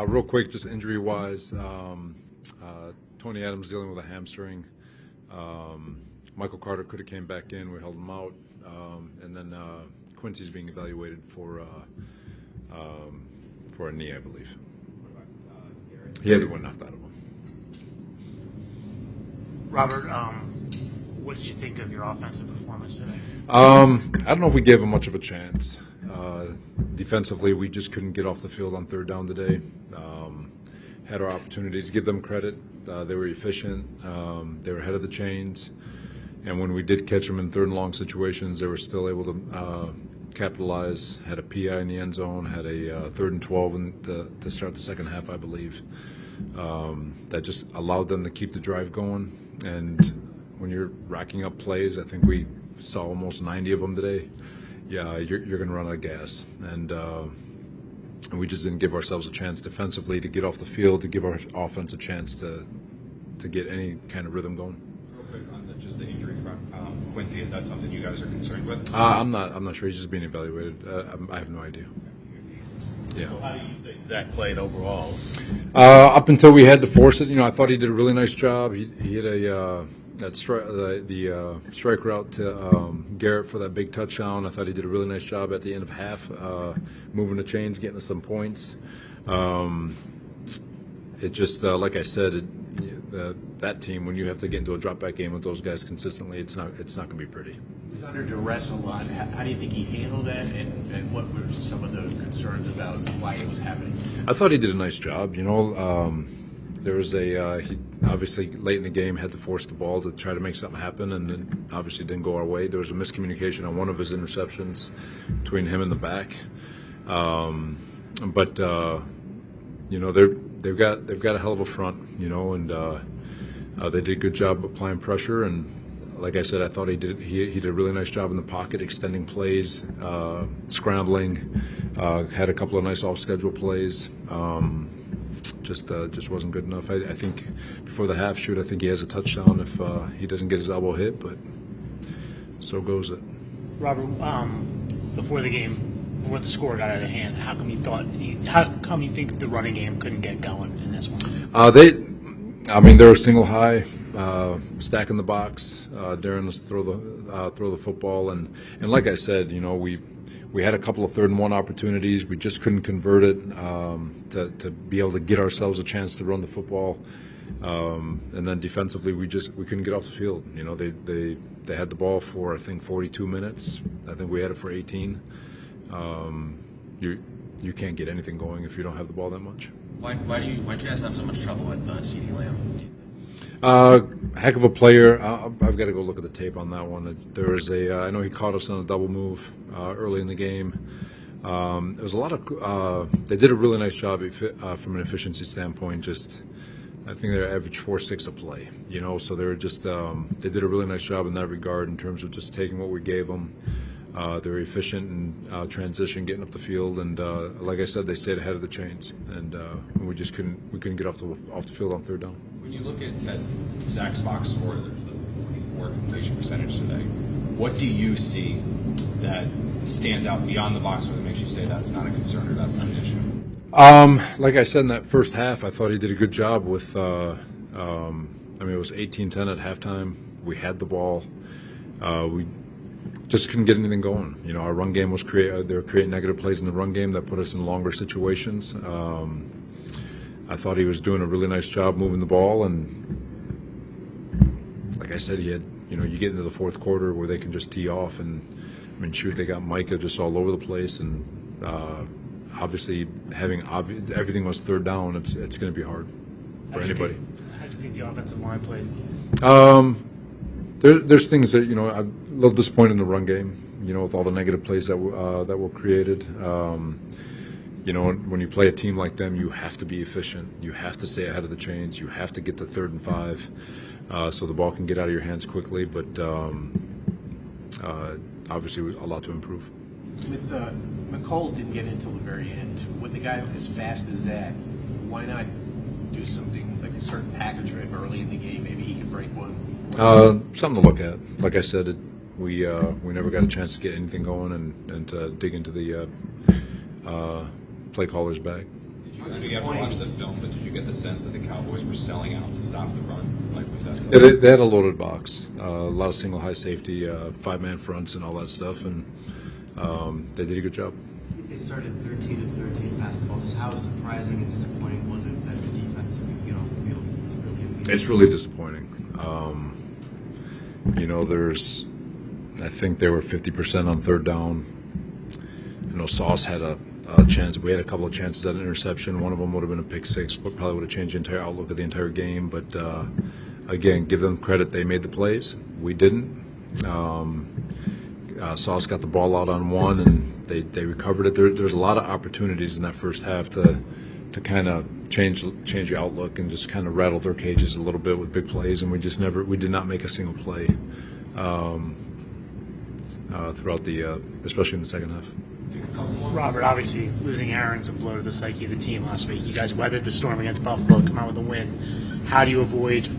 Real quick, just injury-wise, Tony Adams dealing with a hamstring. Michael Carter could have came back in. We held him out, and then Quincy's being evaluated for a knee, I believe. He had the one knocked out of him. Robert, what did you think of your offensive performance today? I don't know if we gave him much of a chance. Defensively, we just couldn't get off the field on third down today. Had our opportunities. Give them credit. They were efficient. They were ahead of the chains. And when we did catch them in third and long situations, they were still able to capitalize. Had a PI in the end zone. Had a 3rd and 12 to start the second half, I believe. That just allowed them to keep the drive going. And when you're racking up plays, I think we saw almost 90 of them today. Yeah, you're going to run out of gas. And we just didn't give ourselves a chance defensively to get off the field, to give our offense a chance to get any kind of rhythm going. Real quick on just the injury front, Quincy, is that something you guys are concerned with? I'm not sure. He's just being evaluated. I have no idea. Yeah. So how do you think Zach played overall? Up until we had to force it, I thought he did a really nice job. He hit the strike route to Garrett for that big touchdown. I thought he did a really nice job at the end of half, moving the chains, getting us some points. It just, like I said, that team, when you have to get into a drop-back game with those guys consistently, it's not going to be pretty. He was under duress a lot. How do you think he handled that, and what were some of the concerns about why it was happening? I thought he did a nice job. There was he obviously late in the game had to force the ball to try to make something happen, and it obviously didn't go our way. There was a miscommunication on one of his interceptions between him and the back. They've got a hell of a front, and they did a good job applying pressure. And like I said, I thought he did a really nice job in the pocket, extending plays, scrambling. Had a couple of nice off-schedule plays. Just wasn't good enough. I think before the half shoot, I think he has a touchdown if he doesn't get his elbow hit, but so goes it. Robert, before the game, before the score got out of hand, how come you think the running game couldn't get going in this one? They were single high, stacking the box, daring us to throw the football, and like I said, we had a couple of 3rd and 1 opportunities. We just couldn't convert it to be able to get ourselves a chance to run the football. And then defensively, we couldn't get off the field. They had the ball for I think 42 minutes. I think we had it for 18. You can't get anything going if you don't have the ball that much. Why do you guys have so much trouble with CeeDee Lamb? Heck of a player. I've got to go look at the tape on that one. There was I know he caught us on a double move early in the game. There was a lot of. They did a really nice job from an efficiency standpoint. I think they averaged 4.6 a play. So they were just. They did a really nice job in that regard in terms of just taking what we gave them. They were efficient in transition, getting up the field, and like I said, they stayed ahead of the chains, and we just couldn't get off the field on 3rd down. When you look at Zach's box score, there's the 44 completion percentage today. What do you see that stands out beyond the box score that makes you say that's not a concern or that's not an issue? Like I said in that first half, I thought he did a good job with. It was 18-10 at halftime. We had the ball. We just couldn't get anything going. Our run game was they were creating negative plays in the run game that put us in longer situations. I thought he was doing a really nice job moving the ball, and like I said, he had. You get into the 4th quarter where they can just tee off, and they got Micah just all over the place, and obviously everything was 3rd down. It's going to be hard for anybody. How do you think the offensive line played? There's things that I'm a little disappointed in the run game. With all the negative plays that were created. When you play a team like them, you have to be efficient. You have to stay ahead of the chains. You have to get to 3rd and 5, so the ball can get out of your hands quickly. But obviously, a lot to improve. With McCall didn't get in until the very end. With a guy as fast as that, why not do something like a certain package for him early in the game? Maybe he could break one. Something to look at. Like I said, we never got a chance to get anything going and to dig into the play caller's bag. Did you have to watch the film, but did you get the sense that the Cowboys were selling out to stop the run? Like, was that Yeah, something? they had a loaded box, a lot of single high safety, 5-man fronts, and all that stuff, and they did a good job. They started 13 of 13 pass the ball. Just how surprising and disappointing was it that the defense could get off the field early in the game? It's really disappointing. I think they were 50% on third down. Sauce had a chance. We had a couple of chances at an interception. One of them would have been a pick six, but probably would have changed the entire outlook of the entire game. But again, give them credit. They made the plays. We didn't. Sauce got the ball out on one, and they recovered it. There's a lot of opportunities in that first half to kind of change the outlook and just kind of rattle their cages a little bit with big plays, and we did not make a single play throughout especially in the second half. Robert, obviously losing Aaron's a blow to the psyche of the team last week. You guys weathered the storm against Buffalo, come out with a win. How do you avoid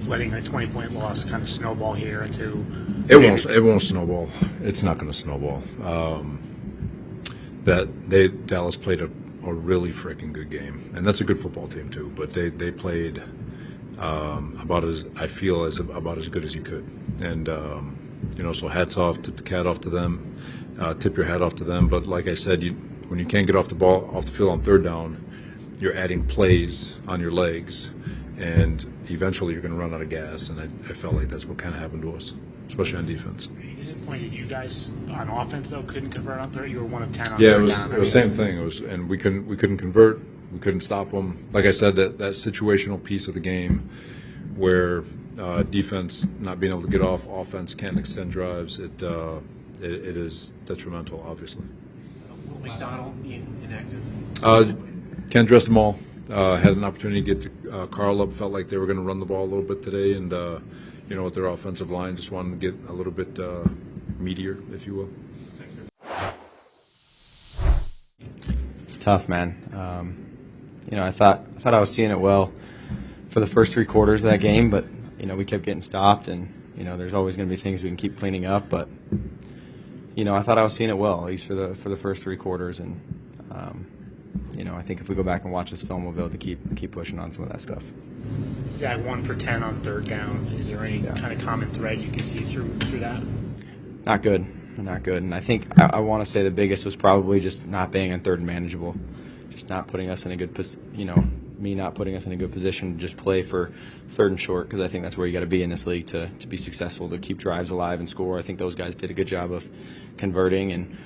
letting a 20-point loss kind of snowball here into? It won't snowball. It's not going to snowball. Dallas played a really freaking good game, and that's a good football team too. But they played about as good as you could, and so hats off, tip the hat off to them. Tip your hat off to them. But like I said, when you can't get off the field on third down, you're adding plays on your legs, and eventually you're going to run out of gas. And I felt like that's what kind of happened to us, especially on defense. Are you disappointed you guys on offense though couldn't convert on third? You were 1 of 10 on Yeah, third it down. was the same thing. And we couldn't convert. We couldn't stop them. Like I said, that situational piece of the game where defense not being able to get off, offense can't extend drives. It is detrimental, obviously. Will McDonald be inactive? Can't dress them all. Had an opportunity to get Carl up. Felt like they were going to run the ball a little bit today, and with their offensive line, just wanted to get a little bit meatier, if you will. It's tough, man. I thought I was seeing it well for the first 3 quarters of that game, but we kept getting stopped, and there's always going to be things we can keep cleaning up, but. I thought I was seeing it well, at least for the first 3 quarters, and I think if we go back and watch this film, we'll be able to keep pushing on some of that stuff. Zach 1 for 10 on third down. Is there any kind of common thread you can see through that? Not good, and I think I want to say the biggest was probably just not being on third and manageable, just not putting us in a good me not putting us in a good position to just play for third and short, because I think that's where you got to be in this league to be successful, to keep drives alive and score. I think those guys did a good job of converting, and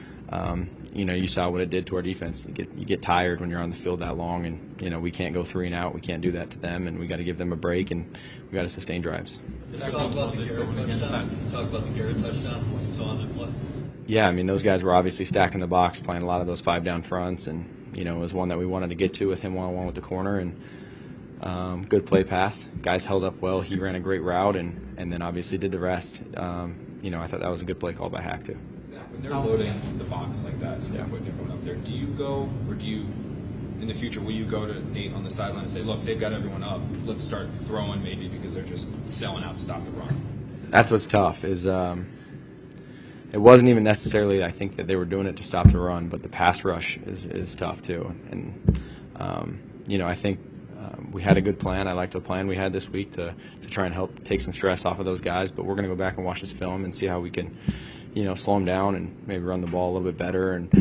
you saw what it did to our defense. You get tired when you're on the field that long, and we can't go 3 and out. We can't do that to them, and we got to give them a break, and we got to sustain drives. Talk about the Garrett touchdown. What you saw on that play. Yeah, those guys were obviously stacking the box, playing a lot of those 5-down fronts, and it was one that we wanted to get to with him one-on-one with the corner, and good play pass. Guys held up well. He ran a great route, and then obviously did the rest. I thought that was a good play call by Hack too. When they're loading the box like that, so they're putting everyone up there, do you go, or do you, in the future, will you go to Nate on the sideline and say, look, they've got everyone up, let's start throwing maybe because they're just selling out to stop the run? That's what's tough is it wasn't even necessarily, I think, that they were doing it to stop the run, but the pass rush is tough too. And I think we had a good plan. I liked the plan we had this week to try and help take some stress off of those guys, but we're going to go back and watch this film and see how we can slow them down and maybe run the ball a little bit better, and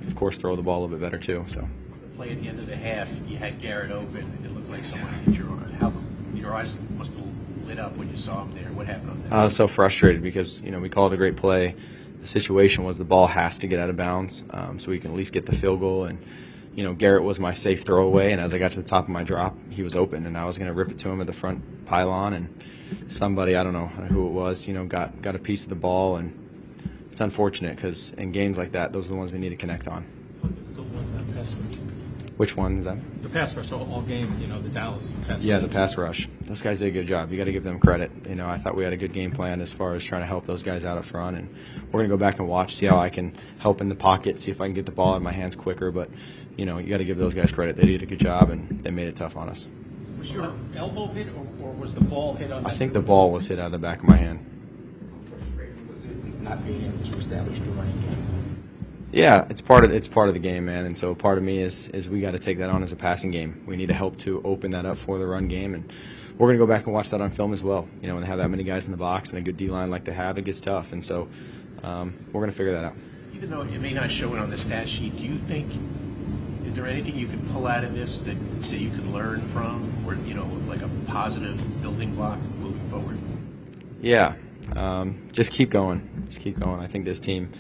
of course throw the ball a little bit better too. So The play at the end of the half, you had Garrett open. It looked like someone hit your eye. How your eyes must have lit up when you saw him there. What happened on that? I was so frustrated because we called a great play. The situation was the ball has to get out of bounds, so we can at least get the field goal. And Garrett was my safe throwaway, and as I got to the top of my drop, he was open, and I was going to rip it to him at the front pylon, and somebody, I don't know who it was, got a piece of the ball, and it's unfortunate because in games like that, those are the ones we need to connect on. How difficult was that pass rush? Which one is that? The pass rush all game, the Dallas pass rush. Yeah, the pass rush. Those guys did a good job. You got to give them credit. I thought we had a good game plan as far as trying to help those guys out up front, and we're going to go back and watch, see how I can help in the pocket, see if I can get the ball in my hands quicker. But you got to give those guys credit. They did a good job, and they made it tough on us. Was your elbow hit, or was the ball hit on? I think the ball was hit out of the back of my hand. Was it not being able to establish the running game? Yeah, it's part of the game, man. And so part of me is we got to take that on as a passing game. We need to help to open that up for the run game, and we're going to go back and watch that on film as well. You know, and have that many guys in the box and a good D line like they have, it gets tough. And so we're going to figure that out. Even though it may not show it on the stat sheet, do you think is there anything you can pull out of this that say you can learn from, or like a positive building block moving forward? Yeah, just keep going. Just keep going. I think this team,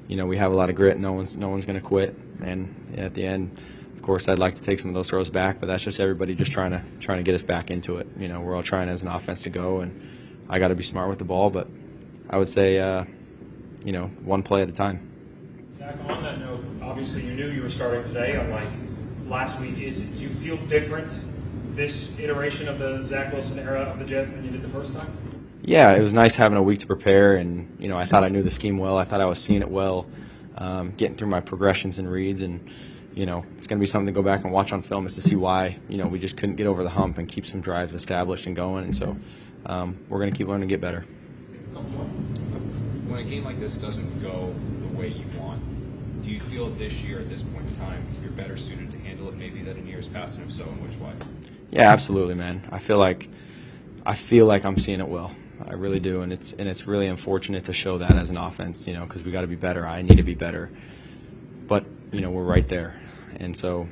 we have a lot of grit. No one's going to quit. And at the end, of course, I'd like to take some of those throws back, but that's just everybody just trying to get us back into it. We're all trying as an offense to go, and I got to be smart with the ball. But I would say, one play at a time. Zach, on that note, obviously you knew you were starting today, unlike last week. Do you feel different this iteration of the Zach Wilson era of the Jets than you did the first time? Yeah, it was nice having a week to prepare, and I thought I knew the scheme well. I thought I was seeing it well, getting through my progressions and reads, and it's going to be something to go back and watch on film is to see why we just couldn't get over the hump and keep some drives established and going. And so we're going to keep learning to get better. When a game like this doesn't go the way you want, do you feel this year at this point in time you're better suited to handle it maybe than in years past, and if so, in which way? Yeah, absolutely, man. I feel like I'm seeing it well. I really do, and it's really unfortunate to show that as an offense, because we got to be better. I need to be better, but we're right there, and so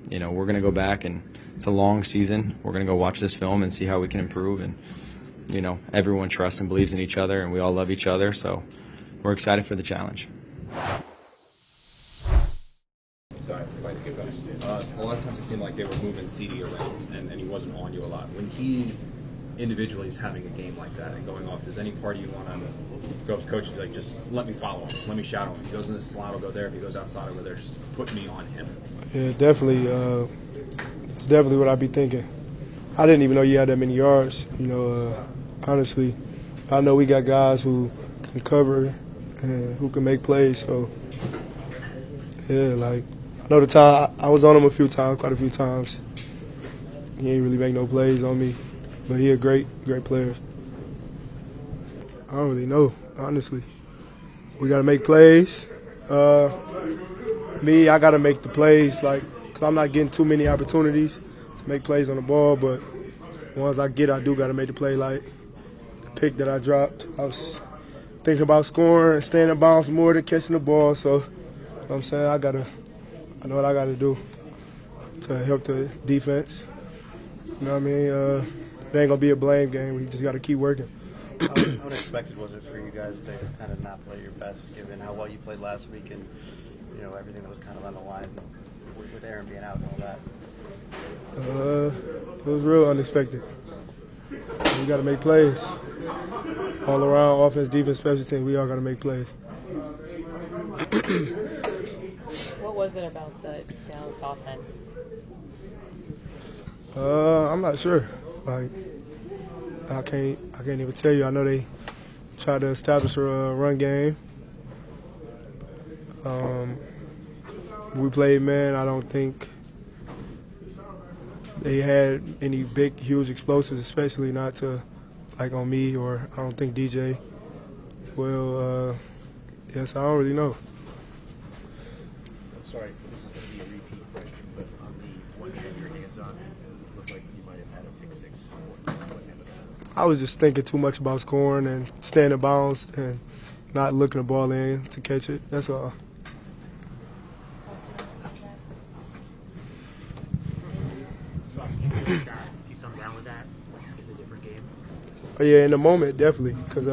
we're going to go back, and it's a long season. We're going to go watch this film and see how we can improve, and everyone trusts and believes in each other, and we all love each other, so we're excited for the challenge. Sorry, if I skip that. A lot of times it seemed like they were moving CD around, and he wasn't on you a lot. When he individually is having a game like that and going off, does any part of you want to go up to coach and be like, just let me follow him, let me shadow him? If he goes in the slot, I'll go there. If he goes outside over there, just put me on him. Yeah, definitely. It's definitely what I'd be thinking. I didn't even know you had that many yards. Honestly, I know we got guys who can cover and who can make plays. So, yeah, I know the time I was on him quite a few times. He ain't really make no plays on me, but he a great player. I don't really know, honestly. We got to make plays. I got to make the plays, because I'm not getting too many opportunities to make plays on the ball, but ones I get, I do got to make the play. Like the pick that I dropped, I was thinking about scoring and staying in bounds more than catching the ball. So, you know what I'm saying, I know what I got to do to help the defense. You know what I mean? It ain't going to be a blame game. We just got to keep working. How unexpected was it for you guys to kind of not play your best, given how well you played last week and everything that was kind of on the line with Aaron being out and all that? It was real unexpected. We got to make plays. All around, offense, defense, special teams, we all got to make plays. What was it about the Dallas offense? I'm not sure. I can't even tell you. I know they tried to establish a run game. We played man. I don't think they had any big, huge explosives, especially not to on me, or I don't think DJ. Well, yes, I don't really know. I'm sorry, this is going to be a repeat question, but on the one you had your hands on, it looked like you might have had a pick six. What happened? I was just thinking too much about scoring and staying in bounds and not looking the ball in to catch it. That's all. Do you come down with that? It's a different game. Oh, yeah, in the moment, definitely, because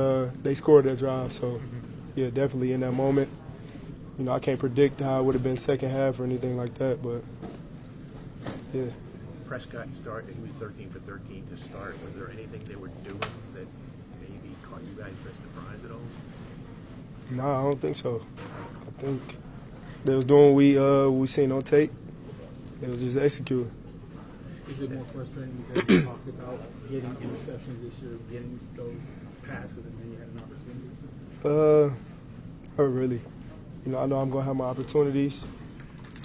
they scored that drive. So, yeah, definitely in that moment. I can't predict how it would have been second half or anything like that, but, yeah. Prescott started, he was 13 for 13 to start. Was there anything they were doing that maybe caught you guys by surprise at all? No, I don't think so. I think they was doing what we seen on tape. It was just executing. Is it more frustrating because you talked about getting interceptions this year, getting those passes, and then you had an opportunity? Not really. I know I'm gonna have my opportunities,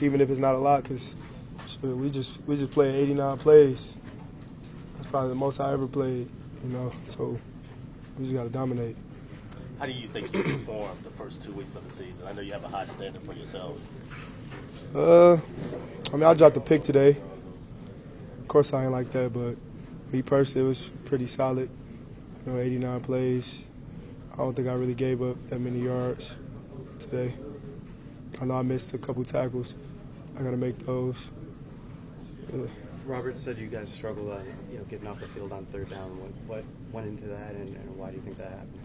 even if it's not a lot, because we just played 89 plays. That's probably the most I ever played. So we just gotta dominate. How do you think you performed the first 2 weeks of the season? I know you have a high standard for yourself. I mean, I dropped a pick today. Of course, I ain't like that, but me personally, it was pretty solid. 89 plays. I don't think I really gave up that many yards today. I know I missed a couple tackles. I got to make those. Yeah. Robert said you guys struggled on, getting off the field on third down. What went into that, and why do you think that happened?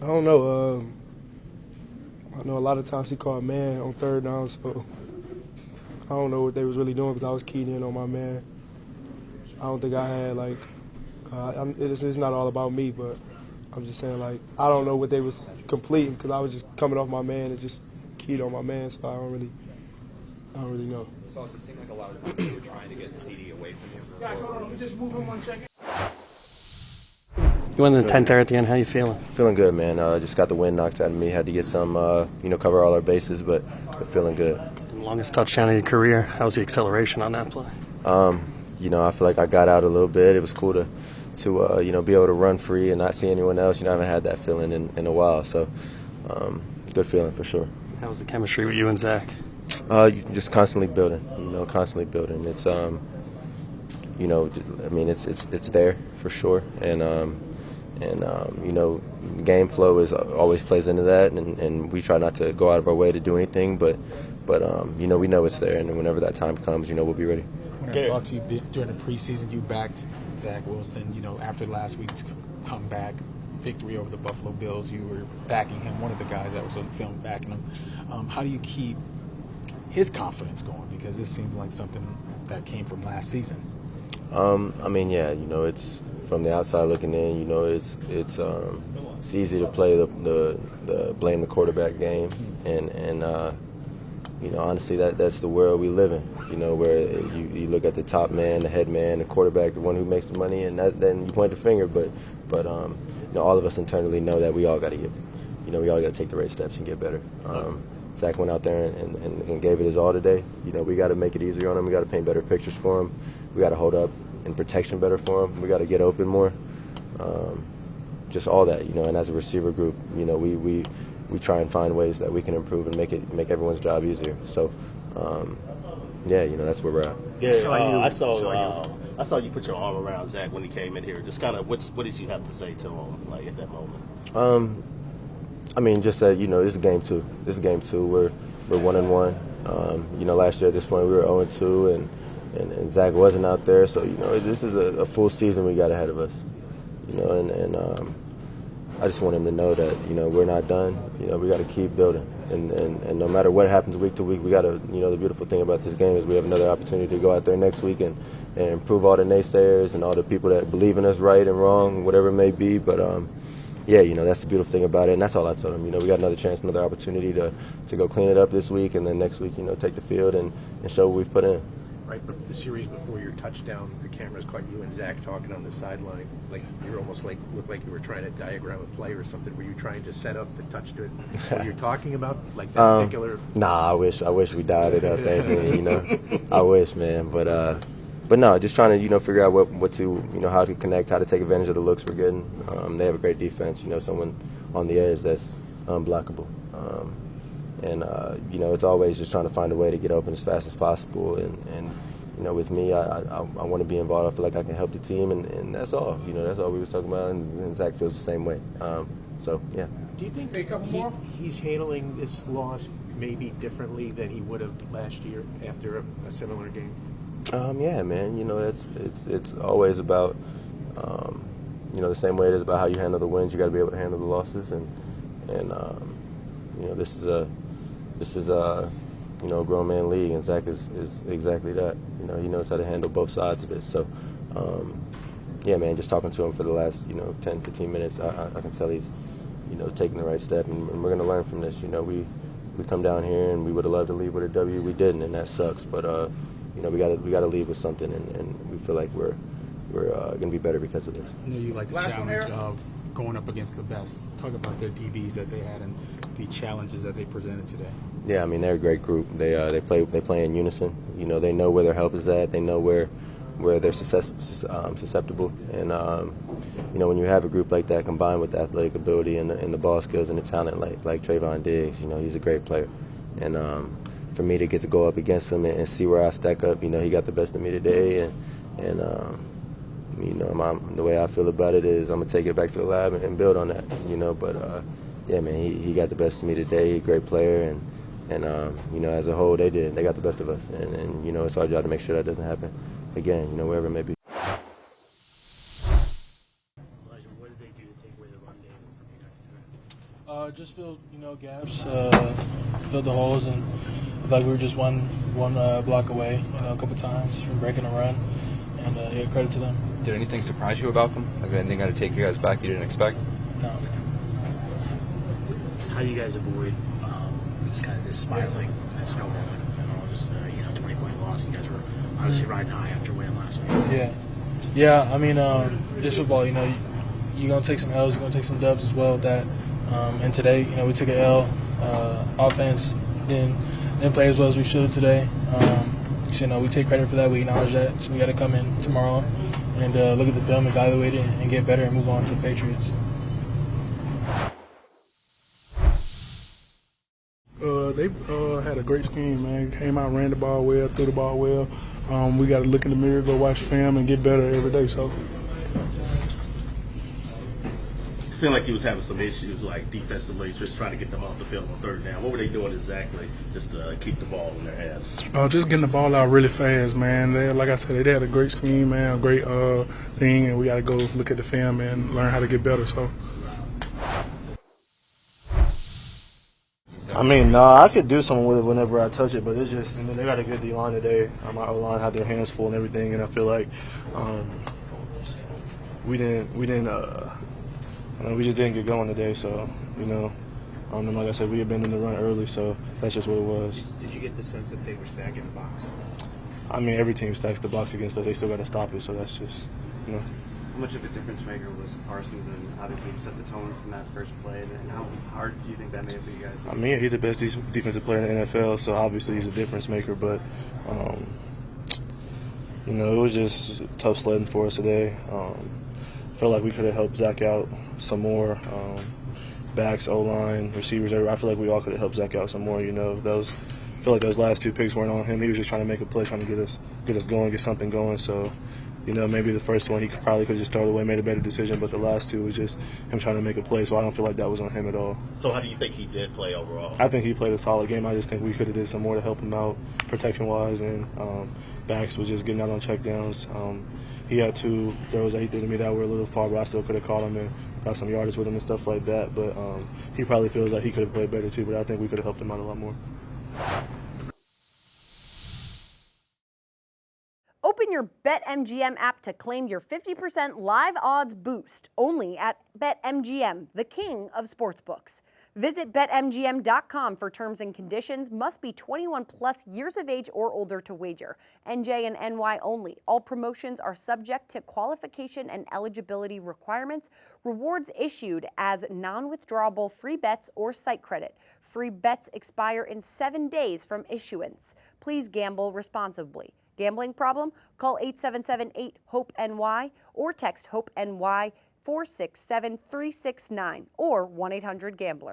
I don't know. I know a lot of times he called man on third down, so I don't know what they was really doing because I was keyed in on my man. I don't think I had, it's not all about me, but I'm just saying, I don't know what they was completing because I was just coming off my man and just keyed on my man, so I don't really know. So it seemed like a lot of times you were trying to get CD away from you. Guys, hold on. Let me just move him 1 second. You went in the 10th there at the end. How you feeling? Feeling good, man. Just got the wind knocked out of me. Had to get some, cover all our bases, but feeling good. Longest touchdown of your career. How was the acceleration on that play? I feel like I got out a little bit. It was cool to be able to run free and not see anyone else. I haven't had that feeling in a while, so good feeling for sure. How was the chemistry with you and Zach? Just constantly building. It's it's there for sure, and game flow always plays into that, and we try not to go out of our way to do anything, but we know it's there, and whenever that time comes, we'll be ready. When I talked to you during the preseason, you backed Zach Wilson. After last week's comeback victory over the Buffalo Bills, you were backing him, one of the guys that was on film backing him. How do you keep his confidence going? Because this seemed like something that came from last season. It's from the outside looking in. It's easy to play the blame the quarterback game, and honestly, that's the world we live in. Where you look at the top man, the head man, the quarterback, the one who makes the money, and then you point the finger. But all of us internally know that we all got to get, we all got to take the right steps and get better. Zach went out there and gave it his all today. We got to make it easier on him. We got to paint better pictures for him. We got to hold up in protection better for him. We got to get open more. Just all that, and as a receiver group, we try and find ways that we can improve and make everyone's job easier. So, that's where we're at. Yeah, I saw you put your arm around Zach when he came in here. Just kind of, what did you have to say to him, at that moment? Just that this is game two. We're 1-1. Last year at this point we were 0-2, and Zach wasn't out there. So this is a full season we got ahead of us. I just want him to know that we're not done. We got to keep building, and no matter what happens week to week, we got to. The beautiful thing about this game is we have another opportunity to go out there next week and prove all the naysayers and all the people that believe in us right and wrong, whatever it may be. But that's the beautiful thing about it, and that's all I told him. We got another chance, another opportunity to go clean it up this week, and then next week, take the field and show what we've put in. Right, but the series before your touchdown, the cameras caught you and Zach talking on the sideline. You're almost looked like you were trying to diagram a play or something. Were you trying to set up the touch to it? Were you talking about that particular? Nah, I wish we dialed it up. I wish, man. But no, just trying to figure out what to how to connect, how to take advantage of the looks we're getting. They have a great defense. Someone on the edge that's unblockable. It's always just trying to find a way to get open as fast as possible. And with me, I want to be involved. I feel like I can help the team, and that's all. That's all we was talking about. And Zach feels the same way. Yeah. Do you think he's handling this loss maybe differently than he would have last year after a similar game? Yeah, man. It's always about the same way it is about how you handle the wins. You got to be able to handle the losses, and this is a grown man league, and Zach is exactly that. He knows how to handle both sides of it. So, man, just talking to him for the last 10, 15 minutes, I can tell he's taking the right step, and we're going to learn from this. We come down here and we would have loved to leave with a W, we didn't, and that sucks. But we got to leave with something, and we feel like we're going to be better because of this. You like the challenge of going up against the best. Talk about their DBs that they had and the challenges that they presented today. Yeah, they're a great group. They play in unison. They know where their help is at. They know where where they're susceptible. And when you have a group like that combined with the athletic ability and the ball skills and the talent like Trayvon Diggs, he's a great player. And for me to get to go up against him and see where I stack up, he got the best of me today. And the way I feel about it is I'm gonna take it back to the lab and build on that. But yeah, man, he got the best of me today. He's a great player, and as a whole, they got the best of us. And it's our job to make sure that doesn't happen again. Wherever it may be. Elijah, what did they do to take away the run game from you guys tonight? Just filled, gaps, filled the holes, and I feel like we were just one block away, a couple times from breaking a run, and yeah, credit to them. Did anything surprise you about them? Like anything got to take you guys back you didn't expect? No. How do you guys avoid just kind of this spiraling and snowballing and all just 20-point loss? You guys were obviously riding high after winning last week. Yeah. I mean, it's football. You're gonna take some L's, you're gonna take some dubs as well with that. And today, we took an L. Offense didn't play as well as we should today. We take credit for that. We acknowledge that. So we got to come in tomorrow and look at the film, evaluate it, and get better and move on to the Patriots. They had a great scheme, man. Came out, ran the ball well, threw the ball well. We got to look in the mirror, go watch film, and get better every day. So. It seemed like he was having some issues, like defensively, just trying to get them off the field on third down. What were they doing exactly just to keep the ball in their hands? Just getting the ball out really fast, man. Like I said, they had a great scheme, man, a great thing, and we got to go look at the film and learn how to get better. So. I mean, I could do something with it whenever I touch it, but it's just, they got a good D-line today. Our O-line had their hands full and everything, and I feel like we just didn't get going today. So, and like I said, we abandoned the run early, so that's just what it was. Did you get the sense that they were stacking the box? I mean, every team stacks the box against us. They still got to stop it, so that's just, How much of a difference maker was Parsons, and obviously he set the tone from that first play, and how hard do you think that may have been you guys? I mean, he's the best defensive player in the NFL, so obviously he's a difference maker, but, it was just tough sledding for us today. Felt like we could have helped Zach out some more. Backs, O-line, receivers, I feel like we all could have helped Zach out some more, I feel like those last two picks weren't on him. He was just trying to make a play, trying to get us going, get something going, so... maybe the first one he probably could have just thrown away, made a better decision, but the last two was just him trying to make a play, so I don't feel like that was on him at all. So how do you think he did play overall? I think he played a solid game. I just think we could have did some more to help him out protection-wise, and backs was just getting out on checkdowns. He had two throws that he threw to me that were a little far, but I still could have caught him and got some yardage with him and stuff like that, but he probably feels like he could have played better too, but I think we could have helped him out a lot more. Open your BetMGM app to claim your 50% live odds boost only at BetMGM, the king of sportsbooks. Visit BetMGM.com for terms and conditions. Must be 21 plus years of age or older to wager. NJ and NY only. All promotions are subject to qualification and eligibility requirements. Rewards issued as non-withdrawable free bets or site credit. Free bets expire in 7 days from issuance. Please gamble responsibly. Gambling problem? Call 877-8-HOPE-NY or text HOPE-NY 467-369 or 1-800-GAMBLER.